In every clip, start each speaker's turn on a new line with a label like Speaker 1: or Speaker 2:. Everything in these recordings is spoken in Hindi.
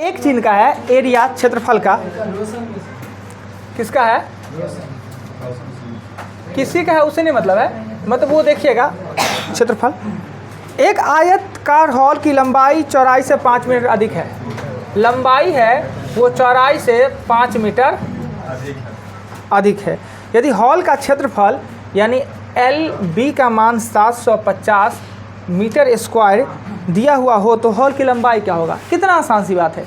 Speaker 1: एक चिन्ह का है एरिया क्षेत्रफल का, किसका है, किसी का है उससे नहीं मतलब है, मतलब वो देखिएगा क्षेत्रफल। एक आयताकार हॉल की लंबाई चौड़ाई से 5 मीटर अधिक है, लंबाई है वो चौड़ाई से 5 मीटर अधिक है। यदि हॉल का क्षेत्रफल यानी LB का मान 750 मीटर स्क्वायर दिया हुआ हो तो हॉल की लंबाई क्या होगा। कितना आसान सी बात है,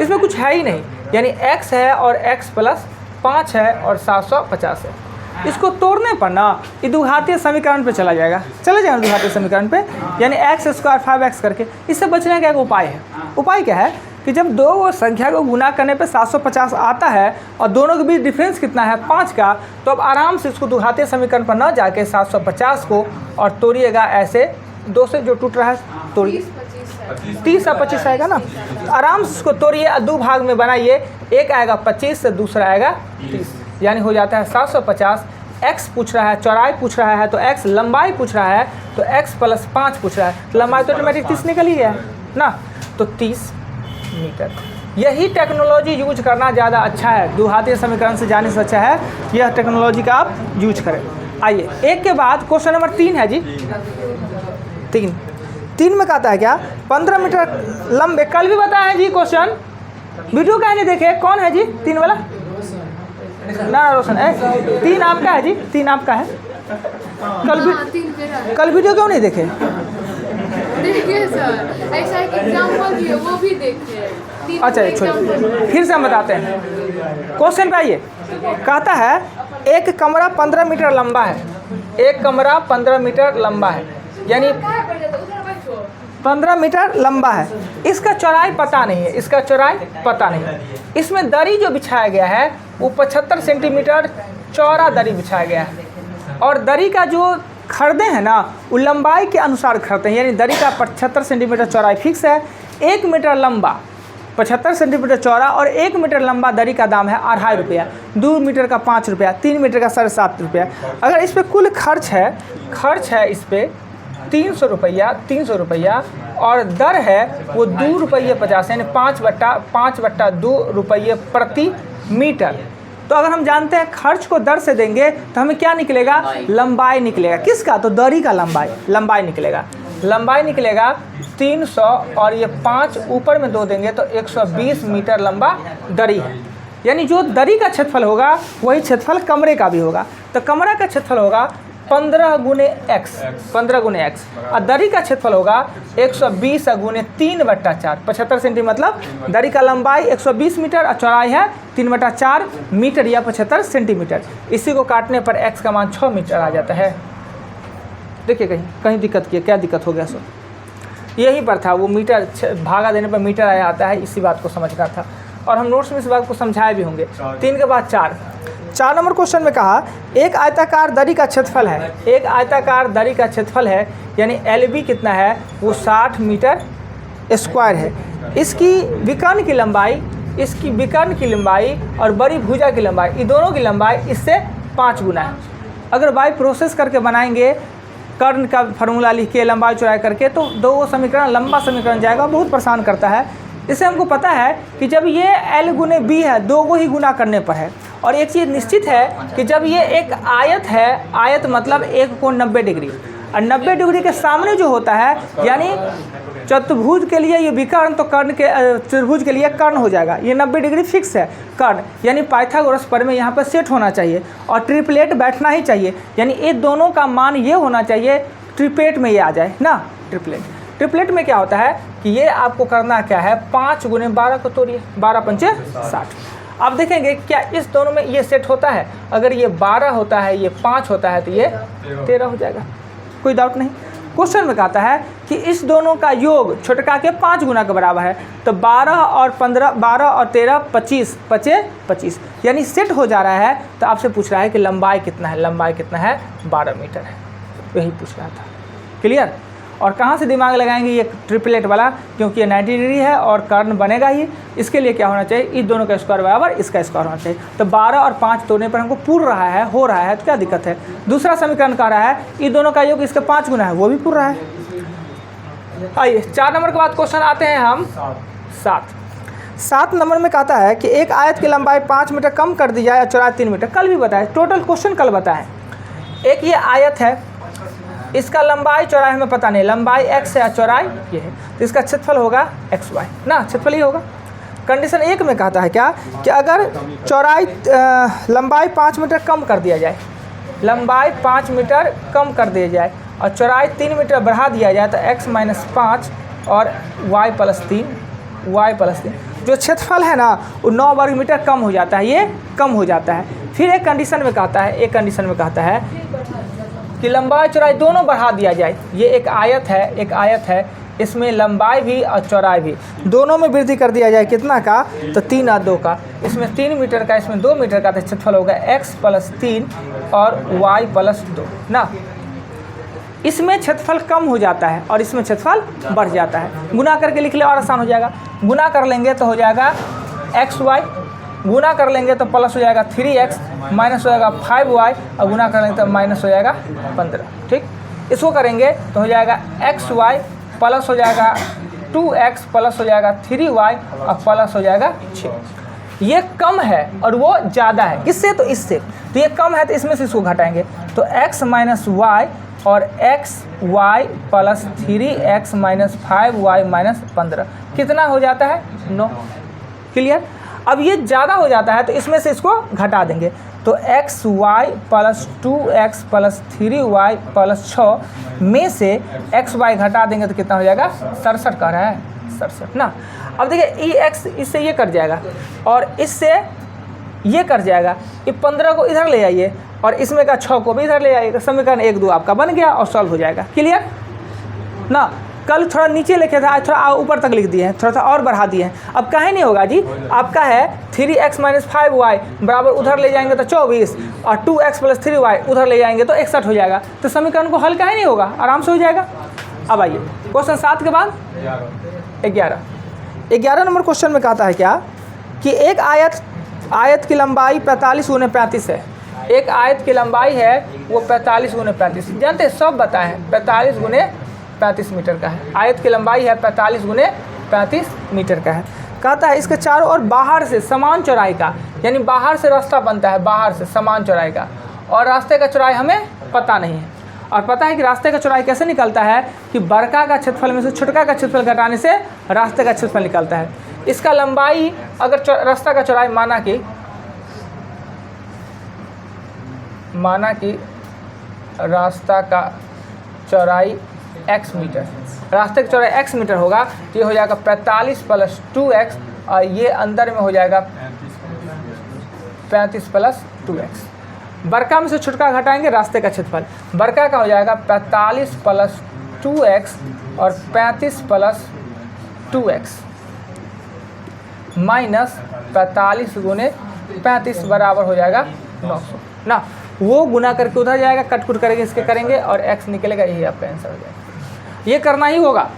Speaker 1: इसमें कुछ है ही नहीं, यानी x है और x प्लस 5 है और 750 है। इसको तोड़ने पर ना ये द्विघातीय समीकरण पे चला जाएगा द्विघातीय समीकरण पे, यानी x स्क्वायर 5x करके। इससे बचने का एक उपाय है। उपाय क्या है कि जब दो संख्या को गुना करने पे 750 आता है और दोनों के बीच डिफरेंस कितना है 5 का, तो अब आराम से इसको द्विघातीय समीकरण पर ना जाके 750 को और तोड़िएगा ऐसे, 2 से जो टूट रहा है तोड़िए, 30 और 25 आएगा ना, तो आराम से इसको तोड़िए, 2 भाग में बनाइए, एक आएगा 25 से दूसरा आएगा 30, यानी हो जाता है 750। x पूछ रहा है, चौड़ाई पूछ रहा है तो x, लंबाई पूछ रहा है तो x प्लस 5 पूछ रहा है, लंबाई तो ऑटोमेटिक 30 निकल ही गया ना, तो 30 मीटर। यही टेक्नोलॉजी यूज करना ज़्यादा अच्छा है, द्विघातीय समीकरण से जाने से अच्छा है यह टेक्नोलॉजी का आप यूज करें। आइए एक के बाद क्वेश्चन नंबर 3 है जी, 3 में कहता है क्या, 15 मीटर लंबे, कल भी बताया है जी क्वेश्चन, वीडियो का नहीं देखे, कौन है जी 3 वाला, ना रोशन है, 3 आपका है जी, 3 आपका है, कल वीडियो क्यों नहीं देखे,
Speaker 2: देखिए सर, ऐसा एक एग्जाम्पल भी है वो भी देखिए।
Speaker 1: अच्छा छोड़िए, फिर से हम बताते हैं, क्वेश्चन पे आइए। कहता है एक कमरा 15 मीटर लंबा है, एक कमरा 15 मीटर लंबा है, यानी 15 मीटर लंबा है, इसका चौड़ाई पता नहीं है, इसका चौड़ाई पता नहीं है। इसमें दरी जो बिछाया गया है वो 75 सेंटीमीटर चौड़ा दरी बिछाया गया है, और दरी का जो खरीदे हैं ना वो लंबाई के अनुसार खरीदते हैं, यानी दरी का 75 सेंटीमीटर चौड़ाई फिक्स है, 1 मीटर लंबा 75 सेंटीमीटर चौड़ा और 1 मीटर लंबा दरी का दाम है 2.5 रुपया, 2 मीटर का 5 रुपया, 3 मीटर का 7.5 रुपया। अगर इस पर कुल खर्च है इस पर 300 रुपया और दर है वो 2 रुपये 50, यानी 5/2 रुपये प्रति मीटर। तो अगर हम जानते हैं खर्च को दर से देंगे तो हमें क्या निकलेगा, लंबाई निकलेगा, किसका, तो दरी का लंबाई निकलेगा, लंबाई निकलेगा 300 और ये 5 ऊपर में 2 देंगे तो 120 मीटर लंबा दरी है। यानी जो दरी का क्षेत्रफल होगा वही क्षेत्रफल कमरे का भी होगा, तो कमरा का क्षेत्रफल होगा 15 गुने x, और दरी का क्षेत्रफल होगा 120 गुने 3/4, 75 सेंटीमीटर, मतलब दरी का लंबाई 120 मीटर और चौड़ाई है 3/4 मीटर या 75 सेंटीमीटर। इसी को काटने पर x का मान 6 मीटर आ जाता है। देखिए कहीं दिक्कत की, क्या दिक्कत हो गया, सो यहीं पर था, वो मीटर भागा देने पर मीटर आया आता है, इसी बात को समझना था, और हम नोट्स में इस बात को समझाए भी होंगे। 3 के बाद 4 नंबर क्वेश्चन में कहा एक आयताकार दरी का क्षेत्रफल है, एक आयताकार दरी का क्षेत्रफल है, यानी LB कितना है वो 60 मीटर स्क्वायर है। इसकी विकर्ण की लंबाई और बड़ी भुजा की लंबाई, ये दोनों की लंबाई इससे 5 गुना है। अगर बाई प्रोसेस करके बनाएंगे, कर्ण का फार्मूला लिख के लंबाई चौड़ाई करके, तो 2 समीकरण लंबा समीकरण जाएगा, बहुत परेशान करता है। इससे हमको पता है कि जब ये L गुने B है, 2 को ही गुना करने पर है, और एक चीज़ निश्चित है कि जब ये एक आयत है, आयत मतलब एक कोण 90 डिग्री, और 90 डिग्री के सामने जो होता है, यानी चतुर्भुज के लिए ये विकर्ण, तो कर्ण के त्रिभुज के लिए कर्ण हो जाएगा, ये 90 डिग्री फिक्स है कर्ण, यानी पाइथागोरस प्रमेय यहाँ पर सेट होना चाहिए और ट्रिपलेट बैठना ही चाहिए, यानी ये दोनों का मान ये होना चाहिए, ट्रिपलेट में ये आ जाए ना, ट्रिपलेट में क्या होता है कि ये आपको करना क्या है, 5 गुने 12 को तोड़िए, 12 पंचे 60। आप देखेंगे क्या इस दोनों में ये सेट होता है, अगर ये 12 होता है, ये 5 होता है, तो ये 13 हो जाएगा, कोई डाउट नहीं। क्वेश्चन में कहता है कि इस दोनों का योग छोटका के 5 गुना के बराबर है, तो 12 और 13 25 पचे 25, यानी सेट हो जा रहा है। तो आपसे पूछ रहा है कि लंबाई कितना है, लंबाई कितना है, 12 मीटर है, यही पूछ रहा था। क्लियर। और कहाँ से दिमाग लगाएंगे ये ट्रिपलेट वाला, क्योंकि ये 90 डिग्री है और कर्ण बनेगा ही, इसके लिए क्या होना चाहिए, इस दोनों का स्क्वायर बराबर इसका स्क्वायर होना चाहिए। तो 12 और 5 तोड़ने पर हमको पूर्ण रहा है, हो रहा है, तो क्या दिक्कत है। दूसरा समीकरण कह रहा है इन दोनों का योग इसका 5 गुना है, वो भी पूर्ण रहा है। आइए 4 नंबर के बाद क्वेश्चन आते हैं हम 7। 7 नंबर में कहता है कि एक आयत की लंबाई 5 मीटर कम कर दी जाए और चौड़ाई 3 मीटर। कल भी बताए, टोटल क्वेश्चन कल बताएं। एक ये आयत है, इसका लंबाई चौड़ाई हमें पता नहीं, लंबाई x है और चौड़ाई ये है, तो इसका क्षेत्रफल होगा xy ना, क्षेत्रफल ही होगा। कंडीशन 1 में कहता है क्या कि अगर चौड़ाई लंबाई 5 मीटर कम कर दिया जाए, लंबाई 5 मीटर कम कर दिया जाए और चौड़ाई 3 मीटर बढ़ा दिया जाए तो x - 5 और y + 3 जो क्षेत्रफल है ना वो 9 वर्ग मीटर कम हो जाता है, ये कम हो जाता है। फिर एक कंडीशन में कहता है कि लंबाई चौड़ाई दोनों बढ़ा दिया जाए। ये एक आयत है, इसमें लंबाई भी और चौड़ाई भी दोनों में वृद्धि कर दिया जाए। कितना का? तो 3 और 2 का। इसमें 3 मीटर का, इसमें 2 मीटर का, तो क्षेत्रफल होगा x + 3 और y + 2 ना। इसमें क्षेत्रफल कम हो जाता है और इसमें क्षेत्रफल बढ़ जाता है। गुना करके लिख ले और आसान हो जाएगा। गुना कर लेंगे तो हो जाएगा xy, गुना कर लेंगे तो प्लस हो जाएगा 3x, माइनस हो जाएगा 5y और गुना कर लेंगे तो माइनस हो जाएगा 15। ठीक, इसको करेंगे तो हो जाएगा xy प्लस हो जाएगा 2x प्लस हो जाएगा 3y और प्लस हो जाएगा 6। ये कम है और वो ज़्यादा है, किससे? तो इससे। तो ये कम है तो इसमें से इसको घटाएंगे तो x - y और xy + 3x - 5y - 15 कितना हो जाता है? 9। क्लियर? अब ये ज़्यादा हो जाता है तो इसमें से इसको घटा देंगे तो xy + 2x + 3y + 6 में से xy घटा देंगे तो कितना हो जाएगा? 67 कह रहा है, 67 ना। अब देखिए ये x इससे ये कट जाएगा और इससे ये कट जाएगा। ये 15 को इधर ले आइए और इसमें का 6 को भी इधर ले आइएगा। समीकरण 1, 2 आपका बन गया और सॉल्व हो जाएगा। क्लियर ना। कल थोड़ा नीचे लिखे था, आज थोड़ा ऊपर तक लिख दिए हैं, थोड़ा सा और बढ़ा दिए हैं। अब काहे नहीं होगा जी? आपका है 3x - 5y बराबर उधर ले जाएंगे तो 24 और 2x + 3y उधर ले जाएंगे तो 61 हो जाएगा। तो समीकरण को हल काहे नहीं होगा? आराम से हो जाएगा। अब आइए क्वेश्चन 7 के बाद 11 नंबर क्वेश्चन में कहता है क्या कि एक आयत की लंबाई 45 × 35 है। एक आयत की लंबाई है वो 45 × 35, जानते हैं सब बताए हैं, 45 × 35 मीटर का है। आयत की लंबाई है 45 × 35 मीटर का है। कहता है इसके चारों ओर बाहर से समान चौड़ाई का, यानी बाहर से रास्ता बनता है, बाहर से समान चौड़ाई का, और रास्ते का चौड़ाई हमें पता नहीं है। और पता है कि रास्ते का चौड़ाई कैसे निकलता है कि बड़का का क्षेत्रफल में से छोटका का क्षेत्रफल घटाने से रास्ते का क्षेत्रफल निकलता है। इसका लंबाई अगर रास्ता का चौड़ाई माना कि रास्ता का चौड़ाई x मीटर, रास्ते की चौड़ाई x मीटर होगा तो ये हो जाएगा 45 + 2x और ये अंदर में हो जाएगा 35 + 2x। बड़का में से छोटका घटाएंगे रास्ते का क्षेत्रफल, बड़का का हो जाएगा 45 + 2x और 35 + 2x माइनस 45 × 35 बराबर हो जाएगा 900 ना। वो गुना करके उधर जाएगा, कट कुट करेंगे, इसके करेंगे और x निकलेगा, यही आपका आंसर हो जाएगा। ये करना ही होगा,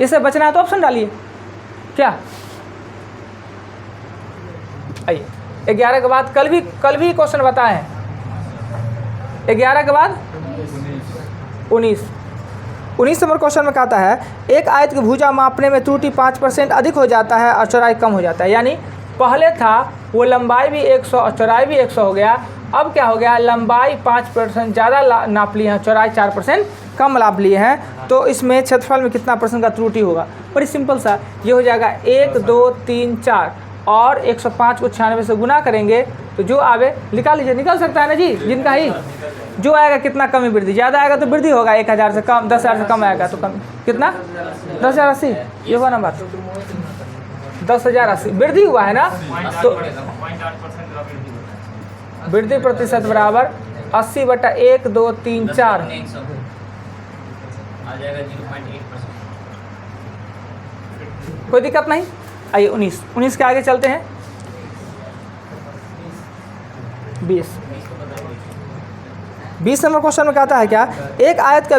Speaker 1: इसे बचना है तो ऑप्शन डालिए क्या। आइए 11 के बाद कल भी क्वेश्चन बताए हैं। 11 के बाद 19 नंबर क्वेश्चन में कहता है एक आयत की भुजा मापने में त्रुटि 5% अधिक हो जाता है और चौड़ाई कम हो जाता है। यानी पहले था वो लंबाई भी 100 और चौड़ाई भी 100 हो गया, अब क्या हो गया, लंबाई 5% ज़्यादा नाप लिए हैं, चौड़ाई 4% कम नाप लिए हैं, तो इसमें क्षेत्रफल में कितना % का त्रुटि होगा। बड़ी सिंपल सा, ये हो जाएगा 1 2 3 4 और 105 को 96 से गुना करेंगे तो जो आवे निकाल लीजिए, निकल सकता है ना जी, जिनका ही जो आएगा कितना कमी वृद्धि, ज़्यादा आएगा तो वृद्धि होगा, 1000 से कम 10,000 से कम आएगा तो कम कितना 10,080, ये हुआ ना बात, 10,080 वृद्धि हुआ है ना। तो वृद्धि प्रतिशत बराबर 80/1 2 3 4 कोई दिक्कत नहीं। आइए 19 के आगे चलते हैं। 20 नंबर क्वेश्चन में कहता है क्या एक आयत का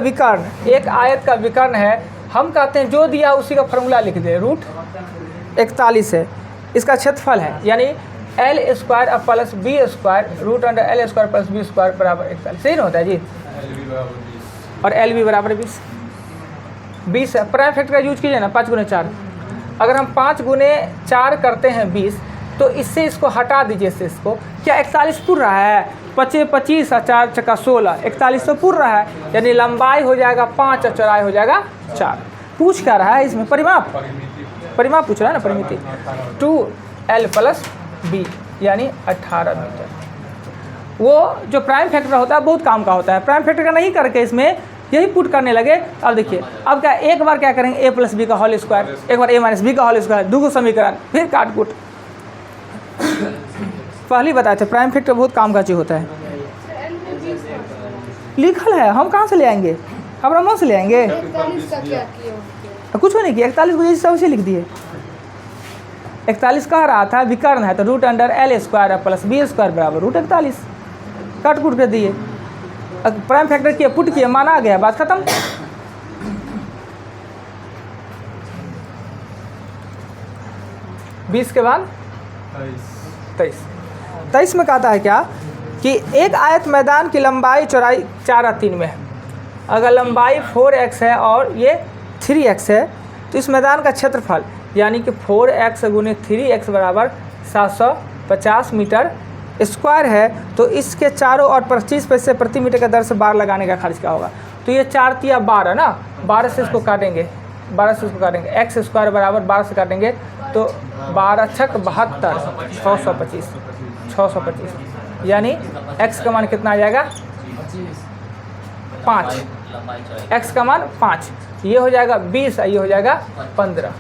Speaker 1: विकर्ण है, हम कहते हैं जो दिया उसी का फॉर्मूला लिख दे, √41 है, इसका क्षेत्रफल है, यानी L² + B² √L² + B² बराबर 41, सही ना होता है जी। और LB बराबर 20 है। प्राइम फैक्टर का यूज कीजिए ना, 5 × 4 अगर हम 5 गुने 4 करते हैं 20, तो इससे इसको हटा दीजिए, इससे इसको। क्या 41 पुर रहा है? 5 25 और 4 चक्का 16, 41 तो पुर रहा है, यानी लंबाई हो जाएगा 5 और चौड़ाई हो जाएगा 4। पूछ क्या रहा है इसमें? परिमाप पूछ रहा है ना, परिमिति। 2L + B यानी 18 मीटर। वो जो प्राइम फैक्टर होता है बहुत काम का होता है, प्राइम फैक्टर का नहीं करके इसमें यही पुट करने लगे। अब देखिए, अब क्या एक बार क्या करेंगे, a + b का होल स्क्वायर, एक बार a - b का होल स्क्वायर, दूगो समीकरण, फिर काट कुट। पहले बताए थे प्राइम फैक्टर बहुत काम का चीज़ होता है। लिखल है, हम कहाँ से ले आएंगे? हमारा मन से ले आएंगे?
Speaker 2: 41 का क्या किया?
Speaker 1: कुछ नहीं किया, 41 को जैसे उसे लिख दिए। 41 कह रहा था विकर्ण है, तो √L² + b² = √41, काट कुट कर दिए। प्राइम फैक्टर किए, पुट किए, माना गया, बात खत्म। बीस के बाद 23 में कहता है क्या कि एक आयत मैदान की लंबाई चौड़ाई 4 और 3 में है। अगर लंबाई 4x है और ये 3x है, तो इस मैदान का क्षेत्रफल यानी कि 4x × 3x = 750 मीटर स्क्वायर है। तो इसके चारों ओर 25 पैसे प्रति मीटर के दर से बार लगाने का खर्च क्या होगा? तो ये 4 तिया 12 ना, 12 से इसको काटेंगे, x² = 12 से काटेंगे, तो 12 छक 72, 625, यानी x का मान कितना आ जाएगा? 5, x का मान 5, ये हो जाएगा 20, ये हो जाएगा 15।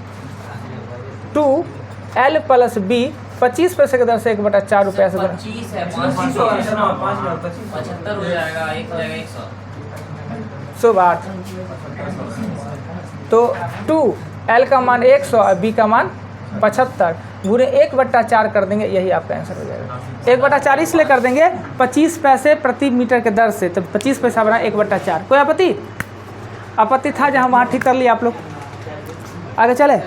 Speaker 1: 2L + B 25 पैसे के दर से 1/4 रुपया से
Speaker 3: 25 है, 75 हो जाएगा, 1 हो जाएगा 100।
Speaker 1: 100 तो 2L का मान 100 और B का मान 75 गुने 1/4 कर देंगे, यही आपका आंसर हो जाएगा। 1/4 इसलिए कर देंगे 25 पैसे प्रति मीटर के दर से, तो 25 पैसा बना 1/4। कोई आपत्ति था जहाँ वहाँ ठीक कर लिया आप लोग। आगे चले,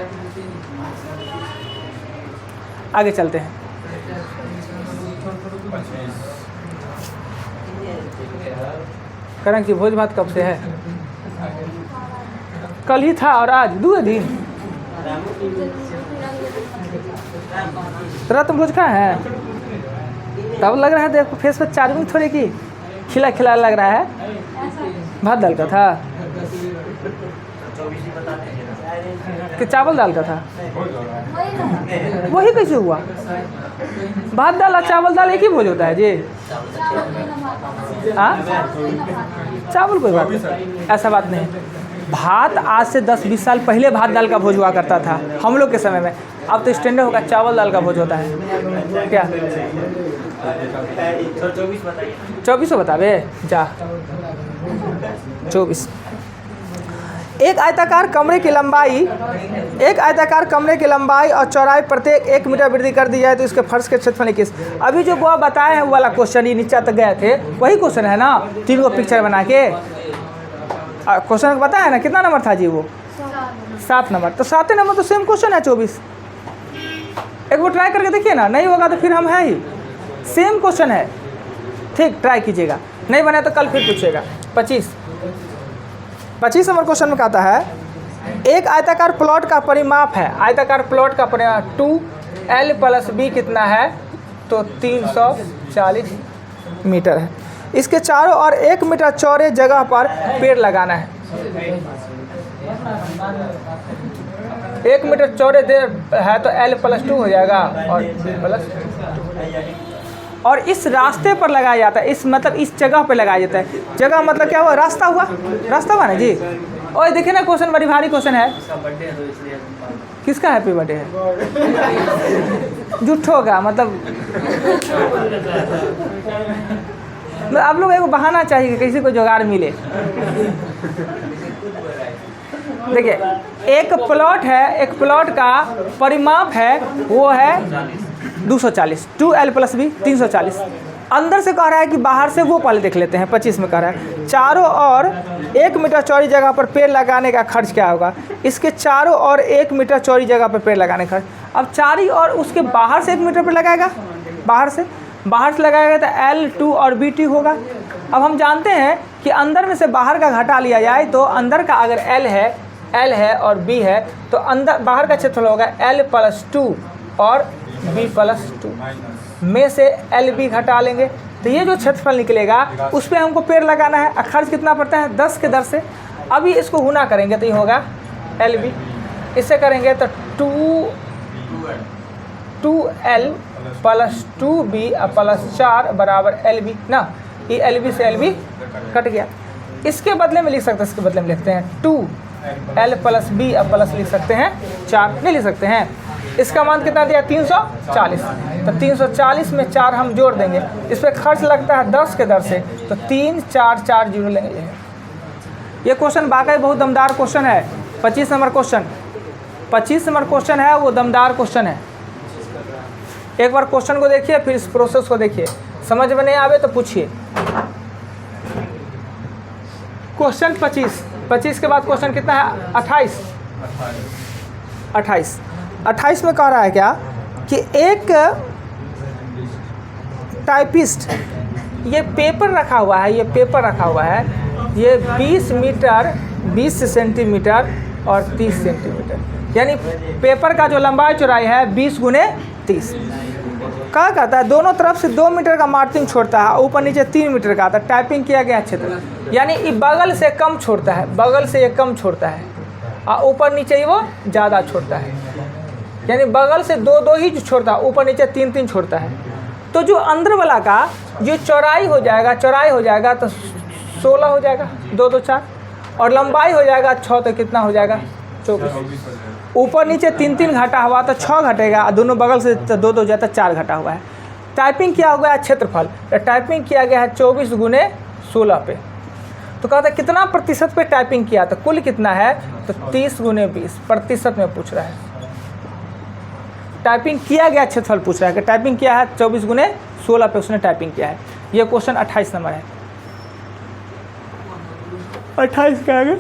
Speaker 1: आगे चलते हैं। करें कि भोज भात कब से है? कल ही था और आज 2 दिन। रात में भोज खाए हैं, तब लग रहा है देखो फेस पे चार्जिंग थोड़ी की खिला खिला लग रहा है। भात दाल का था कि चावल दाल का था? वही कैसे हुआ? भात दाल और चावल दाल एक ही भोज होता है जी? हाँ, चावल कोई बात नहीं, ऐसा बात नहीं। भात आज से 10-20 साल पहले भात दाल का भोज हुआ करता था हम लोग के समय में। अब तो स्टैंडर्ड होगा चावल दाल का भोज होता है। क्या 24 बतावे जा 24। एक आयताकार कमरे की लंबाई और चौड़ाई प्रत्येक 1 मीटर वृद्धि कर दी जाए तो इसके फर्श के क्षेत्रफल किस? अभी जो वो बताए हैं वो वाला क्वेश्चन, ये नीचे तक गए थे, वही क्वेश्चन है ना, 3 को पिक्चर बना के। क्वेश्चन बताया है ना, कितना नंबर था जी वो? 7 नंबर। तो 7 नंबर तो सेम क्वेश्चन है 24। एक बार ट्राई करके देखिए ना, नहीं होगा तो फिर हम है ही, सेम क्वेश्चन है। ठीक, ट्राई कीजिएगा, नहीं बने तो कल फिर पूछिएगा। 25 नंबर क्वेश्चन में कहता है एक आयताकार प्लॉट का परिमाप है, आयताकार प्लॉट का परिमाप 2L + B कितना है? तो 340 मीटर है। इसके चारों ओर 1 मीटर चौड़े जगह पर पेड़ लगाना है। 1 मीटर चौड़े है तो L + 2 हो जाएगा और B + 2। और इस रास्ते पर लगाया जाता है, इस मतलब इस जगह पे लगाया जाता है। जगह मतलब क्या हुआ? रास्ता हुआ, रास्ता हुआ ना जी। और देखिए ना क्वेश्चन बड़ी भारी क्वेश्चन है। किसका हैप्पी बर्थडे है? झूठो का मतलब आप लोग एक बहाना चाहिए कि किसी को जुगाड़ मिले। देखिए एक प्लॉट है, एक प्लॉट का परिमाप है वो है 240, 2L + B 340। अंदर से कह रहा है कि बाहर से, वो पहले देख लेते हैं। 25 में कह रहा है चारों ओर 1 मीटर चौड़ी जगह पर पेड़ लगाने का खर्च क्या होगा? इसके चारों ओर 1 मीटर चौड़ी जगह पर पेड़ लगाने का खर्च। अब चारी और उसके बाहर से 1 मीटर पर लगाएगा, बाहर से लगाएगा तो L2 और BT होगा। अब हम जानते हैं कि अंदर में से बाहर का घटा लिया जाए तो अंदर का अगर L है L है और B है, तो अंदर बाहर का क्षेत्रफल होगा L + 2 और B + 2 में से LB घटा लेंगे, तो ये जो क्षेत्रफल निकलेगा उस पर हमको पेड़ लगाना है। खर्च कितना पड़ता है 10 के दर से। अभी इसको गुना करेंगे तो ये होगा LB, इससे करेंगे तो 2L + 2B + 4 बराबर LB ना, ये LB से LB कट गया। इसके बदले में लिख सकते हैं, इसके बदले में लिखते हैं 2L + B + लिख सकते हैं 4, नहीं लिख सकते हैं। इसका मान कितना दिया 340, तो 340 में 4 हम जोड़ देंगे। इस पर खर्च लगता है 10 के दर से, तो 3 4 4 जीरो लेंगे। ये क्वेश्चन वाकई बहुत दमदार क्वेश्चन है। 25 नंबर क्वेश्चन, 25 नंबर क्वेश्चन है, वो दमदार क्वेश्चन है। एक बार क्वेश्चन को देखिए, फिर इस प्रोसेस को देखिए, समझ में नहीं आवे तो पूछिए। क्वेश्चन 25 के बाद क्वेश्चन कितना है 28 में कह रहा है क्या कि एक टाइपिस्ट, ये पेपर रखा हुआ है, ये 20 मीटर 20 सेंटीमीटर और 30 सेंटीमीटर, यानी पेपर का जो लंबाई चौड़ाई है 20 × 30। क्या कहता है दोनों तरफ से 2 मीटर का मार्जिन छोड़ता है, ऊपर नीचे 3 मीटर का आता है। टाइपिंग किया गया क्षेत्र, यानी ये बगल से कम छोड़ता है, बगल से ये कम छोड़ता है और ऊपर नीचे ही वो ज़्यादा छोड़ता है, यानी बगल से 2 ही छोड़ता है, ऊपर नीचे 3 छोड़ता है। तो जो अंदर वाला का जो चौड़ाई हो जाएगा तो 16 हो जाएगा, 2 2 4, और लंबाई हो जाएगा 6, तो कितना हो जाएगा 24। ऊपर नीचे 3 घटा हुआ तो 6 घटेगा, दोनों बगल से 2 2 जाता 4 घटा हुआ है। टाइपिंग किया हुआ है क्षेत्रफल, टाइपिंग किया गया है 24 × 16 पे। तो कहता है कितना प्रतिशत पे टाइपिंग किया, तो कुल कितना है, तो 30 × 20 प्रतिशत में पूछ रहा है। टाइपिंग किया गया क्षेत्रफल पूछ रहा है कि टाइपिंग किया है 24 × 16 पे उसने टाइपिंग किया है। ये क्वेश्चन 28 नंबर है। 28 का आगे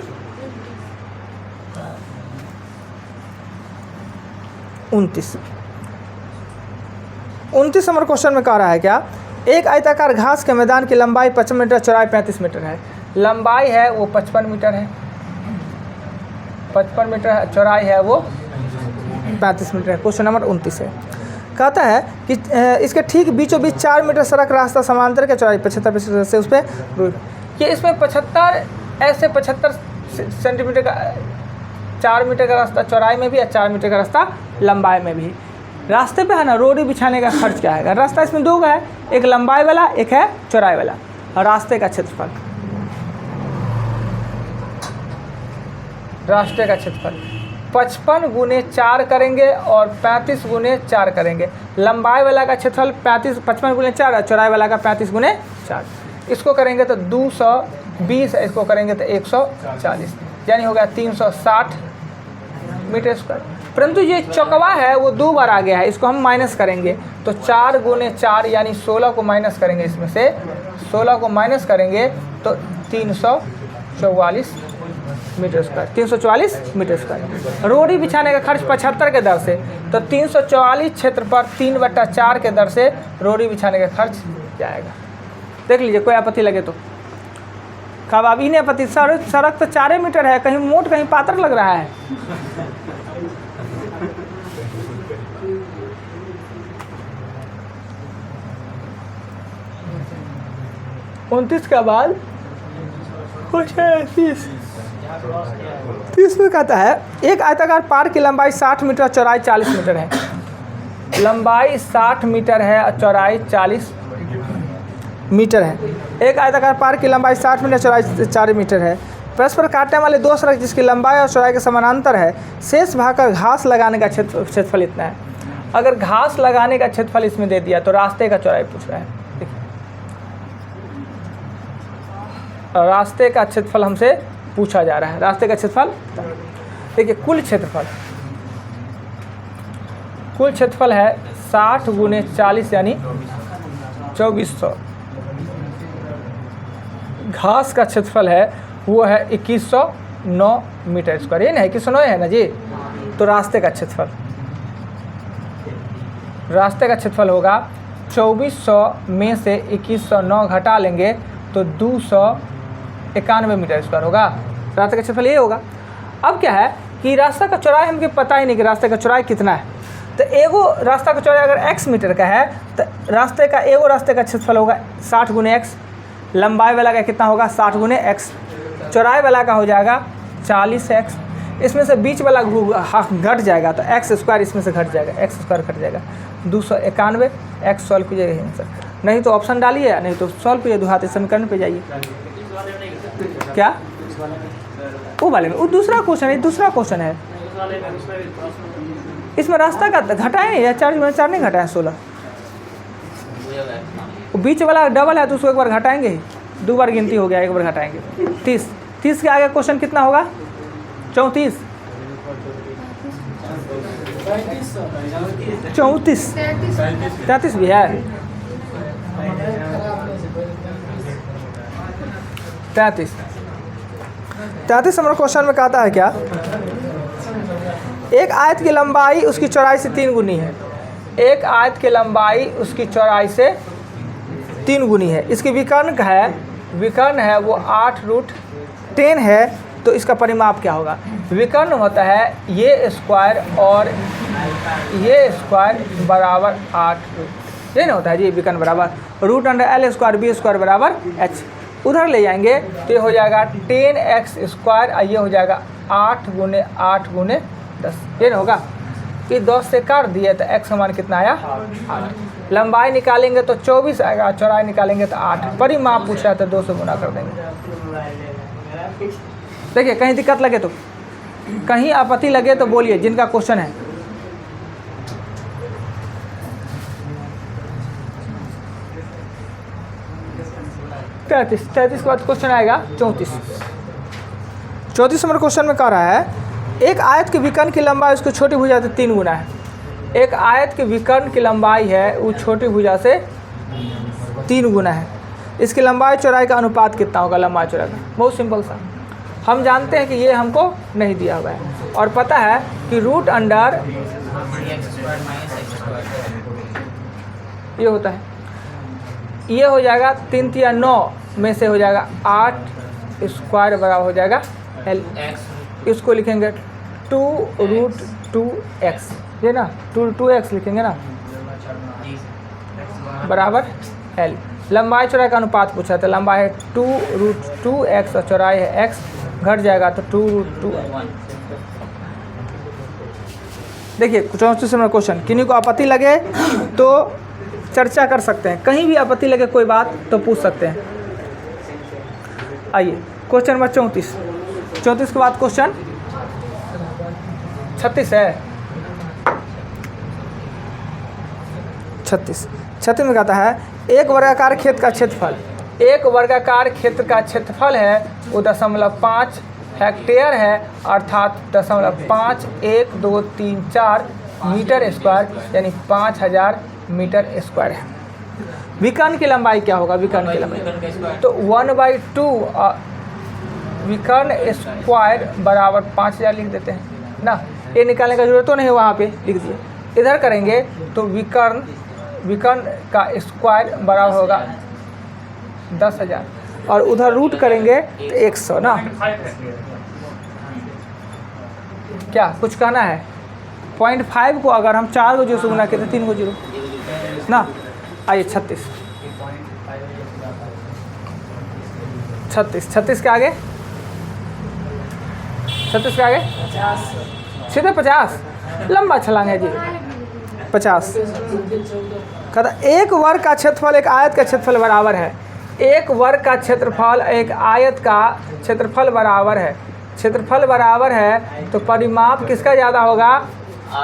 Speaker 1: 29 नंबर क्वेश्चन में कह रहा है क्या, एक आयताकार घास के मैदान की लंबाई 55 मीटर, चौड़ाई 35 मीटर है। लंबाई है वो 55 मीटर है, 55 मीटर है, चौड़ाई है वो 35 मीटर है। क्वेश्चन नंबर 29 है। कहता है कि इसके ठीक बीचों बीच 4 मीटर सड़क रास्ता समांतर के चौड़ाई 75 से उस पर कि इसमें 75 सेंटीमीटर का 4 मीटर का रास्ता चौड़ाई में भी है, 4 मीटर का रास्ता लंबाई में भी। रास्ते पे है ना रोडी बिछाने का खर्च क्या है। रास्ता इसमें 2 है, एक लंबाई वाला एक है चौड़ाई वाला। और रास्ते का क्षेत्रफल 55 × 4 करेंगे और 35 × 4 करेंगे। लंबाई वाला का क्षेत्रफल 55 × 4 और चौड़ाई वाला का 35 × 4। इसको करेंगे तो 220, इसको करेंगे तो 140, यानी हो गया 360 मीटर स्क्वायर। परंतु ये चौकवा है वो 2 बार आ गया है, इसको हम माइनस करेंगे तो 4 × 4 यानी 16 को माइनस करेंगे, इसमें से 16 को माइनस करेंगे तो 344 मीटर स्क्वायर, 344 मीटर स्क्वायर। रोडी बिछाने का खर्च 75 के दर से, तो 344 क्षेत्र पर 3/4 के दर से रोडी बिछाने का खर्च जाएगा। देख लीजिए, कोई आपत्ति लगे तो। कब अभी नहीं आपत्ति, सड़क तो 4 मीटर है, कहीं मोट कहीं पातर लग रहा है। उनतीस के बाद कुछ है 30 में कहता है एक आयताकार पार्क की लंबाई 60 मीटर, चौड़ाई 40 मीटर है। लंबाई 60 मीटर है और चौड़ाई 40 मीटर है। एक आयताकार पार्क की लंबाई 60 मीटर, चौड़ाई 4 मीटर है। परस्पर काटने वाले 2 सड़क जिसकी लंबाई और चौड़ाई के समानांतर है, शेष भाग कर घास लगाने का क्षेत्रफल इतना है। अगर घास लगाने का क्षेत्रफल इसमें दे दिया तो रास्ते का चौड़ाई पूछ रहा है। रास्ते का क्षेत्रफल हमसे पूछा जा रहा है। रास्ते का क्षेत्रफल देखिए, कुल क्षेत्रफल है 60 × 40 यानी 2400। घास का क्षेत्रफल है वो है 2109 मीटर स्क्वायर, ये ना 2109 है ना जी। तो रास्ते का क्षेत्रफल होगा 2400 में से 2109 घटा लेंगे तो 291 मीटर स्क्वायर होगा। रास्ते का क्षेत्रफल ये होगा। अब क्या है कि रास्ता का चौड़ाई हमको पता ही नहीं कि रास्ते का चौड़ाई कितना है। तो एगो रास्ता का चौड़ाई अगर x मीटर का है तो रास्ते का एगो रास्ते का क्षेत्रफल होगा 60 गुने x, लंबाई वाला का कितना होगा 60 गुने x, चौड़ाई वाला का हो जाएगा 40x, इसमें से बीच वाला घट जाएगा तो x स्क्वायर इसमें से घट जाएगा, x स्क्वायर घट जाएगा 291, x सॉल्व कीजिएगा आंसर, नहीं तो ऑप्शन डालिए, नहीं तो सॉल्व कीजिए, द्विघात समीकरण पे जाइए। क्या वो वाले में वो दूसरा क्वेश्चन है, इसमें रास्ता का घटाएं या 4 में 4 नहीं घटाएं 16, वो बीच वाला डबल है तो उसको एक बार घटाएंगे, 2 बार गिनती हो गया, एक बार घटाएंगे 30 के आगे क्वेश्चन कितना होगा 34 33 भी है 33 हमारे क्वेश्चन में कहता है क्या, एक आयत की लंबाई उसकी चौड़ाई से 3 गुनी है, एक आयत की लंबाई उसकी चौड़ाई से 3 गुनी है, इसकी विकर्ण है वो 8√10 है, तो इसका परिमाप क्या होगा। विकर्ण होता है ये स्क्वायर और ये स्क्वायर बराबर 8, ये ना होता है जी, विकर्ण बराबर √L² b² बराबर h, उधर ले जाएंगे तो ये हो जाएगा 10x², ये हो जाएगा 8 गुने 8 गुने 10, ये ना होगा कि 10 से काट दिए तो x मान कितना आया 8, लंबाई निकालेंगे तो 24 आएगा, चौड़ाई निकालेंगे तो 8, परिमाप पूछ रहा था 2 से गुना कर देंगे। देखिए कहीं दिक्कत लगे तो, कहीं आपत्ति लगे तो बोलिए, जिनका क्वेश्चन है। तैंतीस के बाद क्वेश्चन आएगा 34 नंबर क्वेश्चन में कह रहा है एक आयत के विकर्ण की लंबाई उसको छोटी भुजा से 3 गुना है, एक आयत के विकर्ण की लंबाई है वो छोटी भुजा से 3 गुना है, इसकी लंबाई चौड़ाई का अनुपात कितना होगा, लंबाई चौड़ाई का। बहुत सिंपल सा, हम जानते हैं कि ये हमको नहीं दिया हुआ है और पता है कि √, ये होता है, ये हो जाएगा 3 या 9 में से हो जाएगा 8 स्क्वायर बराबर हो जाएगा L, इसको लिखेंगे 2√2x, ये ना 2x लिखेंगे ना बराबर L। लंबाई चौड़ाई का अनुपात पूछा था, लंबाई है 2√2x और चौड़ाई है x, घट जाएगा तो 2√2। देखिए 34 नंबर क्वेश्चन, किन्हीं को आपत्ति लगे तो चर्चा कर सकते हैं, कहीं भी आपत्ति लगे कोई बात तो पूछ सकते हैं। आइए क्वेश्चन नंबर 34 के बाद क्वेश्चन 36 है। 36 में कहता है एक वर्गाकार खेत का क्षेत्रफल, एक वर्गाकार क्षेत्र का क्षेत्रफल है वो 0.5 हेक्टेयर है, अर्थात 0.512334 मीटर स्क्वायर, यानी 5000 मीटर स्क्वायर है। विकर्ण की लंबाई क्या होगा, विकर्ण की लंबाई तो 1/2 विकर्ण स्क्वायर बराबर 5000 लिख देते हैं ना, ये निकालने का जरूरत तो नहीं, वहाँ पे लिख दिए। इधर करेंगे तो विकर्ण का स्क्वायर बराबर होगा 10,000 और उधर रूट करेंगे तो 100 ना। क्या कुछ कहना है, 0.5 को अगर हम 4 को 0 से गुना करते 3 को 0 ना। आइए 36 के आगे, 36 के आगे सीधे 50, लंबा छलांग है जी 50। कहता एक वर्ग का क्षेत्रफल एक आयत का क्षेत्रफल बराबर है, एक वर्ग का क्षेत्रफल एक आयत का क्षेत्रफल बराबर है, क्षेत्रफल बराबर है तो परिमाप किसका ज़्यादा होगा,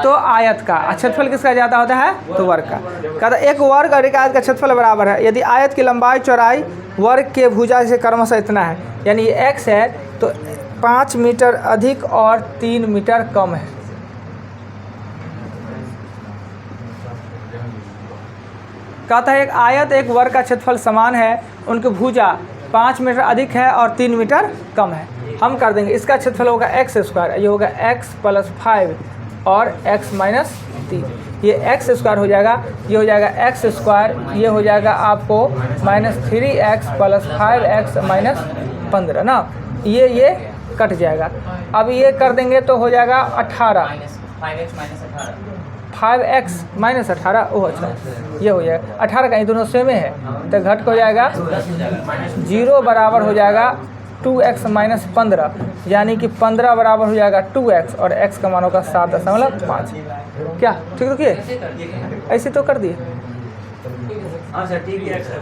Speaker 1: तो आयत का। क्षेत्रफल किसका ज़्यादा होता है, तो वर्ग का। कहता एक वर्ग और एक आयत का क्षेत्रफल बराबर है यदि आयत की लंबाई चौड़ाई वर्ग के भुजा से क्रमशः इतना है, यानी ये x है तो 5 मीटर अधिक और 3 मीटर कम है। कहता है एक आयत एक वर्ग का क्षेत्रफल समान है, उनकी भुजा 5 मीटर अधिक है और 3 मीटर कम है। हम कर देंगे इसका क्षेत्रफल होगा x², ये होगा x + 5 और x - 3, ये x² हो जाएगा, ये हो जाएगा x², ये हो जाएगा आपको -3x + 5x - 15 ना, ये कट जाएगा। अब ये कर देंगे तो हो जाएगा 18,
Speaker 3: minus 5x minus 18
Speaker 1: 5x minus 18। ओह अच्छा, ये हो जाएगा 18 का, ये दोनों सेम है तो घट को हो जाएगा
Speaker 3: 10 हो जाएगा माइनस
Speaker 1: 0 बराबर हो जाएगा 2x माइनस 15, यानी कि 15 बराबर हो जाएगा 2x और x का मान होगा 7.5। क्या ठीक तो किए?
Speaker 3: कैसे कर दिए?
Speaker 1: ऐसे तो कर दिए।
Speaker 3: हाँ सर ठीक है सर।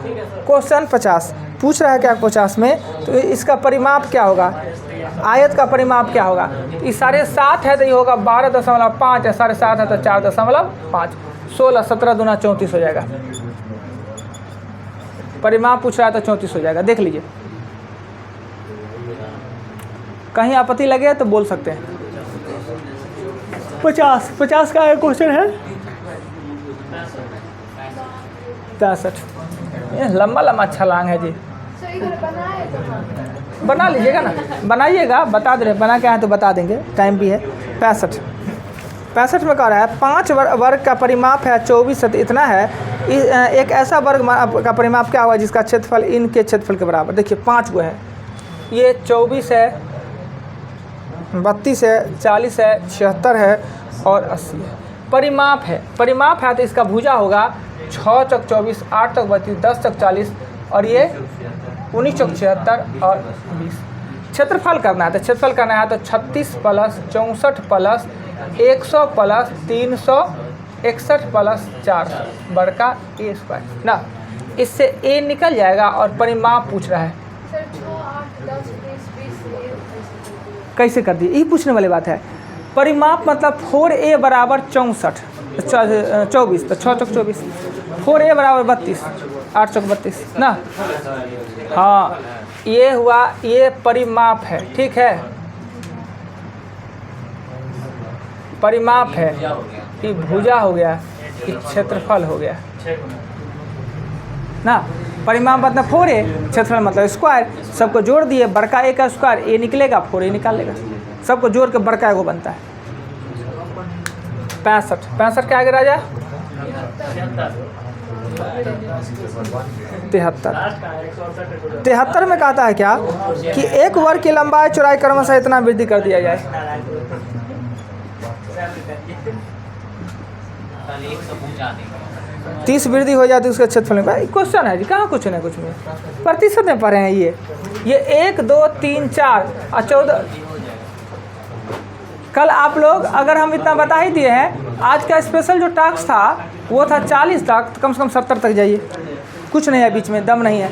Speaker 1: क्वेश्चन 50 पूछ रहा है क्या 50 में, तो इसका परिमाप क्या होगा, आयत का परिमाप क्या होगा। ये 7.5 है तो ये होगा 12.5 है, 7.5 है तो 4.5, 16 17 दूना 34 हो जाएगा। परिमाप पूछ रहा है तो 34 हो जाएगा, देख लीजिए। कहीं आपत्ति लगे तो बोल सकते हैं। 50 का क्वेश्चन है 65। ये लंबा लंबा छलांग है जी।
Speaker 2: सर इधर बनाए तो
Speaker 1: बना लीजिएगा ना, बनाइएगा, बता दे रहे बना क्या है तो बता देंगे, टाइम भी है। 65 में कह रहा है 5 वर्ग का परिमाप है 24 इतना है। एक ऐसा वर्ग का परिमाप क्या हुआ जिसका क्षेत्रफल इनके क्षेत्रफल के बराबर। देखिए 5 गो है, ये 24 है, 32 है, 40 है, 76 है और 80 है। परिमाप है तो इसका भुजा होगा 6 चौक 24, 8 चौक 32, 10 चौक 40 और ये 19 चौक 76 और 20। क्षेत्रफल करना है तो क्षेत्रफल करना है तो 36 प्लस 64 प्लस 100 प्लस 361 प्लस 4 बड़का ए स्क्वायर ना, इससे ए निकल जाएगा और परिमाप पूछ रहा है।
Speaker 2: सर 6 8 10 20 20
Speaker 1: कैसे कर दिए, यही पूछने वाली बात है। परिमाप मतलब 4a बराबर 24 तो 6 चौक 24, 4a बराबर 32, 8 चौक 32 ना। हाँ ये हुआ, ये परिमाप है, ठीक है, परिमाप है। ये भुजा हो गया, ये क्षेत्रफल हो गया ना। परिमाप मतलब 4a, क्षेत्रफल मतलब स्क्वायर, सबको जोड़ दिए, बड़का ए का स्क्वायर ए निकलेगा, 4a निकाल लेगा, सबको जोड़ के बड़का एगो बनता है। 65 क्या आगे राजा 73 में कहता है क्या कि एक वर्ग की लंबाई चौड़ाई क्रमशः इतना वृद्धि कर दिया जाए। 30 वृद्धि हो जाती है उसके क्षेत्रफल में। भाई क्वेश्चन है जी, कहाँ कुछ नहीं, कुछ में प्रतिशत में पढ़े हैं। ये 1 2 3 4 और 14। कल आप लोग अगर हम इतना बता ही दिए हैं, आज का स्पेशल जो टास्क था वो था 40 तक, तो कम से कम 70 तक जाइए, कुछ नहीं है बीच में, दम नहीं है।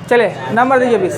Speaker 1: चले नंबर दीजिए 20।